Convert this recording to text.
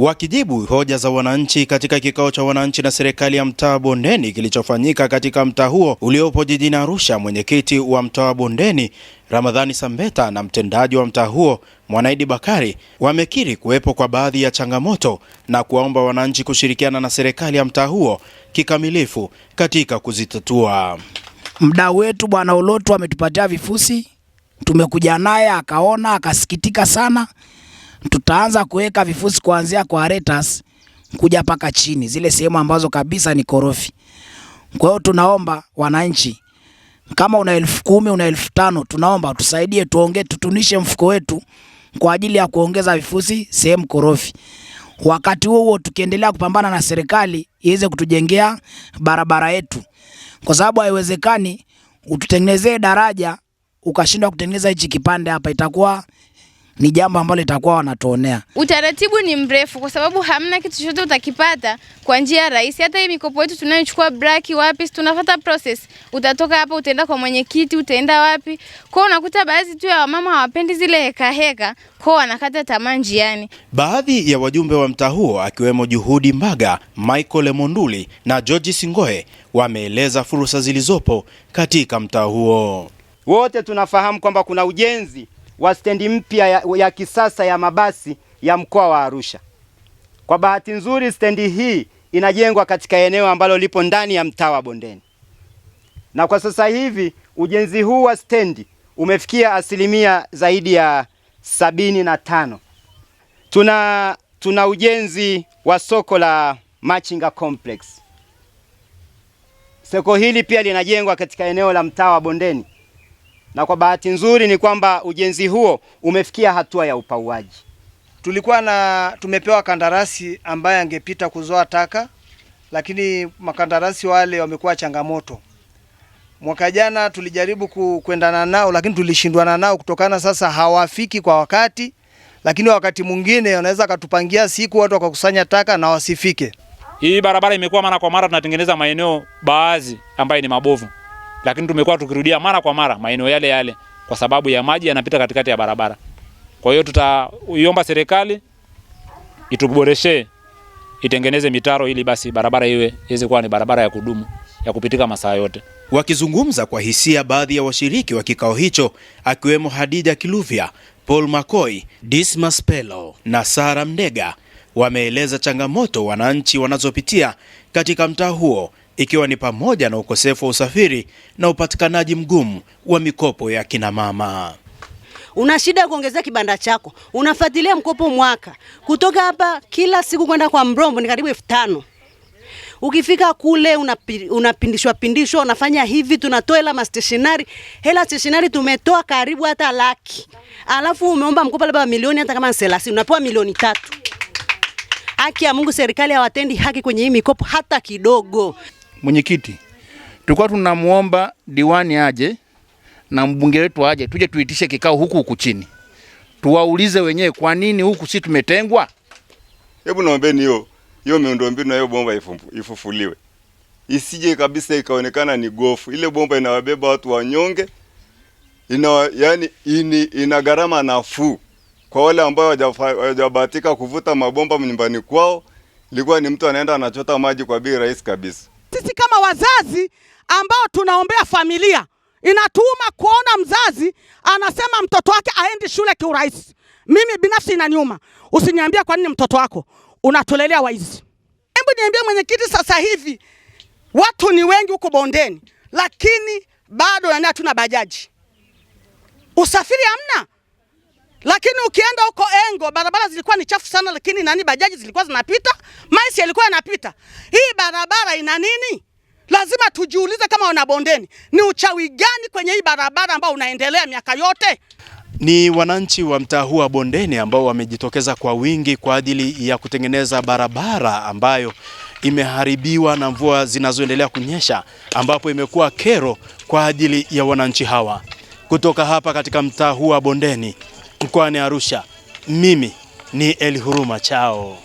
Wakijibu hoja za wananchi katika kikao cha wananchi na serikali ya mtaa Bondeni kilichofanyika katika mtaa huo uliopo jijini Arusha, mwenyekiti wa mtaa Bondeni Ramadhani Sambeta na mtendaji wa mtaa huo Mwanaidi Bakari wamekiri kuwepo kwa baadhi ya changamoto na kuwaomba wananchi kushirikiana na serikali ya mtaa huo kikamilifu katika kuzitatua. Mdau wetu Bwana Olotu ametupatia vifusi, tumekuja naye akaona akasikitika sana. Tutaanza kuweka vifusi kuanzia kwa aretas kuja paka chini, zile sehemu ambazo kabisa ni korofi. Kwa hiyo tunaomba wananchi, kama una 10,000 una 5,000, tunaomba tusaidie, tutunishe mfuko wetu kwa ajili ya kuongeza vifusi sehemu korofi. Wakati huo tukiendelea kupambana na serikali iweze kutujengea barabara yetu, kwa sababu haiwezekani ututengenezee daraja ukashindwa kutengeneza hichi kipande hapa, itakuwa ni jambo ambalo litakuwa wanatuonea. Utaratibu ni mrefu kwa sababu hamna kitu chochote utakipata kwa njia rahisi. Hata hii mikopo yetu tunayochukua braki wapi, tunafuata process. Utatoka hapa utaenda kwa mwenyekiti, utaenda wapi. Kwa unakuta baadhi tu ya wamama hawapendi zile heka, kwa wanakata tamaa njiani. Baadhi ya wajumbe wa mtaa huo akiwemo Juhudi Mbaga, Michael Monduli na George Singoe wameeleza fursa zilizopo katika mtaa huo. Wote tunafahamu kwamba kuna ujenzi wa stendi mpya ya kisasa ya mabasi ya mkoa wa Arusha. Kwa bahati nzuri stendi hii inajengwa katika eneo ambalo lipo ndani ya mtaa wa Bondeni. Na kwa sasa hivi ujenzi huu wa stendi umefikia asilimia zaidi ya 75. Tuna ujenzi wa soko la Machinga Complex. Soko hili pia linajengwa katika eneo la mtaa wa Bondeni. Na kwa bahati nzuri ni kwamba ujenzi huo umefikia hatua ya upauaji. Tumepewa kandarasi ambaye angepita kuzoa taka, lakini makandarasi wale wamekuwa changamoto. Mwaka jana tulijaribu kuendana nao, lakini tulishindwana nao kutokana sasa hawafiki kwa wakati, lakini wakati mwingine wanaweza katupangia siku watu wakakusanya taka na wasifike. Hii barabara imekuwa mara kwa mara tunatengeneza maeneo baadhi ambayo ni mabovu, lakini tumekuwa tukirudia mara kwa mara maeneo yale kwa sababu ya maji yanapita katikati ya barabara. Kwa hiyo tutaiomba serikali ituboreshe, itengeneze mitaro ili basi barabara iweze kuwa ni barabara ya kudumu ya kupitika masaa yote. Wakizungumza kwa hisia, baadhi ya washiriki wa kikao hicho akiwemo Hadija Kiluvya, Paul Makoi, Dismas Pelo na Sara Mdega wameeleza changamoto wananchi wanazopitia katika mtaa huo, ikiwa ni pamoja na ukosefu wa usafiri na upatikanaji mgumu wa mikopo ya kina mama. Una shida kuongezea kibanda chako, unafuatilia mkopo mwaka. Kutoka hapa kila siku kwenda kwa Mrombo ni karibu 5,000. Ukifika kule unapindishwa, unafanya hivi, tunatoa hela stationery. Hela stationery tumetoa karibu hata laki. Alafu umeomba mkopo labda milioni, hata kama 30, unapewa milioni 3. Haki ya Mungu, serikali hawatendi haki kwenye hii mikopo hata kidogo. Mwenyekiti, tulikuwa tunamuomba diwani aje na mbunge wetu aje, tuje tuitishe kikao huku chini. Tuwaulize wenyewe kwa nini huku si tumetengwa? Hebu naombeni hiyo miundombinu na hiyo bomba ifufuliwe. Isije kabisa ikaonekana ni gofu. Ile bomba inawabeba watu wanyonge. Ina gharama nafuu. Kwa wale ambao hawajabahatika kuvuta mabomba nyumbani kwao, ilikuwa ni mtu anaenda anachota maji kwa bei rahisi kabisa. Sisi kama wazazi ambao tunaombea familia, inatuuma kuona mzazi anasema mtoto wake aendi shule kiurahisi. Mimi binafsi inaniuma. Usiniambia kwa nini mtoto wako unatolelea waizi. Hebu niambie mwenyekiti, sasa hivi watu ni wengi huko Bondeni, lakini bado hatuna bajaji. Usafiri hamna. Lakini ukienda huko Engo barabara zilikuwa ni chafu sana, lakini bajaji zilikuwa zinapita, maisi yalikuwa yanapita. Hii barabara ina nini? Lazima tujiulize kama wana Bondeni, ni uchawi gani kwenye hii barabara ambao unaendelea miaka yote? Ni wananchi wa mtaa huu wa Bondeni ambao wamejitokeza kwa wingi kwa ajili ya kutengeneza barabara ambayo imeharibiwa na mvua zinazoendelea kunyesha, ambapo imekuwa kero kwa ajili ya wananchi hawa. Kutoka hapa katika mtaa huu wa Bondeni mkoani Arusha, mimi ni Elihuruma Chao.